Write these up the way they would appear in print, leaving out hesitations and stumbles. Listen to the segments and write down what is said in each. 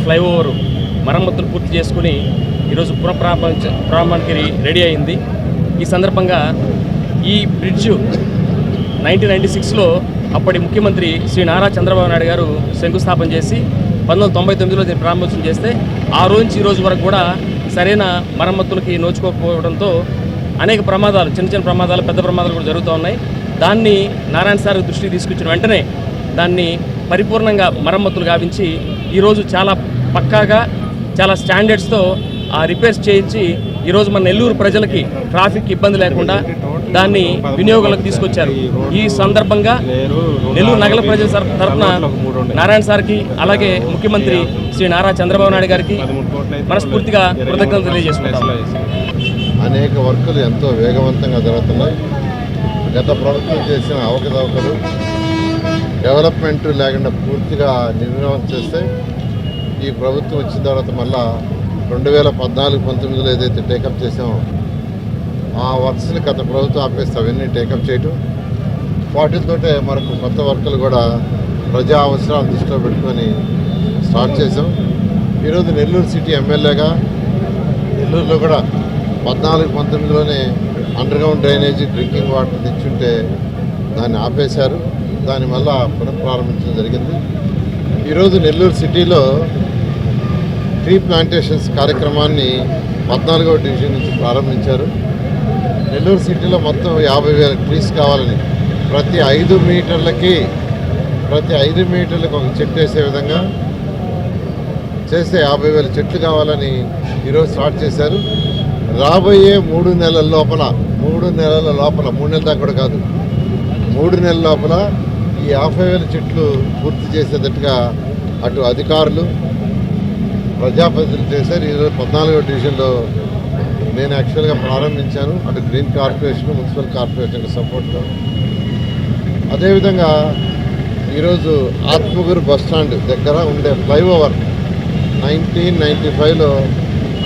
Flyover మరమ్మతులు పూర్తి చేసుకుని ఈరోజు పునఃప్రారంభానికి రెడీ అయింది. ఈ సందర్భంగా ఈ బ్రిడ్జ్ 1996లో అప్పటి ముఖ్యమంత్రి శ్రీ నారా చంద్రబాబు నాయుడు గారు శంకుస్థాపన చేసి 1999లో దీన్ని ప్రారంభోత్సవం చేస్తే ఆ రోజు నుంచి ఈ రోజు వరకు కూడా సరైన మరమ్మతులకి నోచుకోకపోవడంతో అనేక ప్రమాదాలు, చిన్న చిన్న ప్రమాదాలు, పెద్ద ప్రమాదాలు కూడా జరుగుతూ ఉన్నాయి. దాన్ని నారాయణ సార్ దృష్టికి తీసుకొచ్చిన వెంటనే దాన్ని పరిపూర్ణంగా మరమ్మతులు గావించి ఈరోజు చాలా పక్కాగా చాలా స్టాండర్డ్స్తో ఆ రిపేర్స్ చేయించి ఈరోజు మన నెల్లూరు ప్రజలకి ట్రాఫిక్ ఇబ్బంది లేకుండా దాన్ని వినియోగంలోకి తీసుకొచ్చారు. ఈ సందర్భంగా నెల్లూరు నగర ప్రజల తరఫున నారాయణ సార్కి అలాగే ముఖ్యమంత్రి శ్రీ నారా చంద్రబాబు నాయుడు గారికి మనస్ఫూర్తిగా కృతజ్ఞతలు తెలియజేసుకుంటాం. అనేక వర్కులు ఎంతో వేగవంతంగా జరుగుతున్నాయి. గత ప్రభుత్వం చేసిన అవకతవకలు, డెవలప్మెంట్ లేకుండా పూర్తిగా నిర్వహణ చేస్తే ఈ ప్రభుత్వం వచ్చిన తర్వాత మళ్ళా 2014-19లో ఏదైతే టేకప్ చేసామో ఆ వర్క్స్ని గత ప్రభుత్వం ఆపేస్తే అవన్నీ టేకప్ చేయటం, వాటితోటే మనకు కొత్త వర్కులు కూడా ప్రజా అవసరాలు దృష్టిలో పెట్టుకొని స్టార్ట్ చేసాం. ఈరోజు నెల్లూరు సిటీ ఎమ్మెల్యేగా నెల్లూరులో కూడా 14-19లోనే అండర్గ్రౌండ్ డ్రైనేజీ డ్రింకింగ్ వాటర్ తెచ్చుంటే దాన్ని ఆపేశారు. దాని వల్ల పునఃప్రారంభించడం జరిగింది. ఈరోజు నెల్లూరు సిటీలో ట్రీ ప్లాంటేషన్స్ కార్యక్రమాన్ని 14వ డివిజన్ నుంచి ప్రారంభించారు. నెల్లూరు సిటీలో మొత్తం 50,000 ట్రీస్ కావాలని ప్రతి 5 మీటర్లకి ఒక చెట్టు వేసే విధంగా చేస్తే 50,000 చెట్లు కావాలని ఈరోజు స్టార్ట్ చేశారు. రాబోయే 3 నెలల లోపల 3 నెలల దాకా కూడా కాదు, 3 నెలల లోపల ఈ 50,000 చెట్లు పూర్తి చేసేటట్టుగా అటు అధికారులు, ప్రజాప్రతినిధులు చేశారు. ఈరోజు 14వ డివిజన్లో నేను యాక్చువల్గా ప్రారంభించాను. అటు గ్రీన్ కార్పొరేషన్, మున్సిపల్ కార్పొరేషన్ సపోర్ట్తో. అదేవిధంగా ఈరోజు ఆత్మగురు బస్టాండ్ దగ్గర ఉండే ఫ్లైఓవర్ 1995లో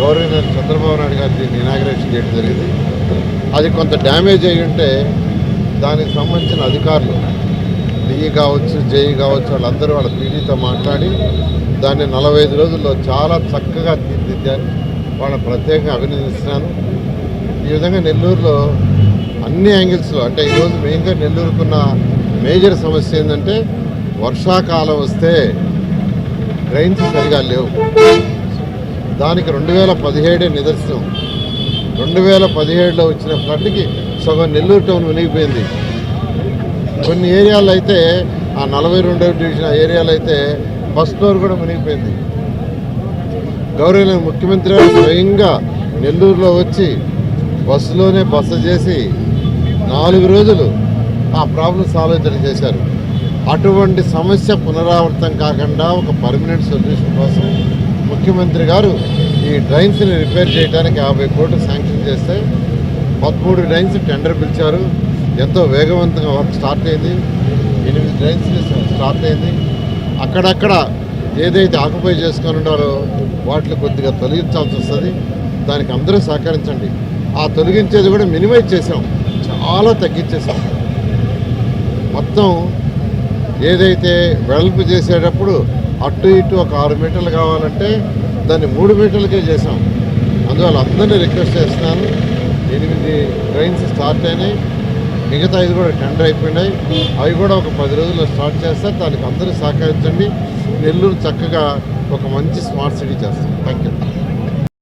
గవర్నర్ చంద్రబాబు నాయుడు గారు దీన్ని ఇనాగ్రేషన్ చేయడం జరిగింది. అది కొంత డ్యామేజ్ అయ్యి ఉంటే దానికి సంబంధించిన అధికారులు డిఈ కావచ్చు, జేఈ కావచ్చు, వాళ్ళందరూ వాళ్ళ పీడీతో మాట్లాడి దాన్ని 45 రోజుల్లో చాలా చక్కగా తీర్చిదిద్దారు. వాళ్ళని ప్రత్యేకంగా అభినందిస్తున్నాను. ఈ విధంగా నెల్లూరులో అన్ని యాంగిల్స్లో, అంటే ఈరోజు మెయిన్గా నెల్లూరుకున్న మేజర్ సమస్య ఏంటంటే వర్షాకాలం వస్తే డ్రైన్స్ సరిగా లేవు. దానికి 2017 నిదర్శనం. 2017లో వచ్చిన ఫ్లడ్కి సగం నెల్లూరు టౌన్ మునిగిపోయింది. కొన్ని ఏరియాలో అయితే ఆ 42వ డివిజన్ ఏరియాలో అయితే ఫస్ట్ ఫ్లోర్ కూడా మునిగిపోయింది. గౌరవ ముఖ్యమంత్రి గారు స్వయంగా నెల్లూరులో వచ్చి బస్సులోనే బస చేసి 4 రోజులు ఆ ప్రాబ్లం సాల్వ్ చేశారు. అటువంటి సమస్య పునరావృతం కాకుండా ఒక పర్మనెంట్ సొల్యూషన్ కోసం ముఖ్యమంత్రి గారు ఈ డ్రైన్స్ని రిపేర్ చేయడానికి 50 కోట్లు శాంక్షన్ చేస్తే 13 డ్రైన్స్ టెండర్ పిలిచారు. ఎంతో వేగవంతంగా వర్క్ స్టార్ట్ అయింది. 8 డ్రైన్స్ని స్టార్ట్ అయింది. అక్కడక్కడ ఏదైతే ఆక్యుపై చేసుకొని ఉన్నారో వాటిని కొద్దిగా తొలగించాల్సి వస్తుంది. దానికి అందరూ సహకరించండి. ఆ తొలగించేది కూడా మినిమైజ్ చేసాం, చాలా తగ్గించేసాం. మొత్తం ఏదైతే వెడల్పు చేసేటప్పుడు అటు ఇటు ఒక 6 మీటర్లు కావాలంటే దాన్ని 3 మీటర్లకే చేసాం. అందువల్ల అందరినీ రిక్వెస్ట్ చేస్తున్నాను. 8 డ్రైన్స్ స్టార్ట్ అయినాయి, మిగతా 5 కూడా టెండర్ అయిపోయినాయి. అవి కూడా ఒక 10 రోజుల్లో స్టార్ట్ చేస్తారు. దానికి అందరూ సహకరించండి. నెల్లూరు చక్కగా ఒక మంచి స్మార్ట్ సిటీ చేస్తాం. Thank you.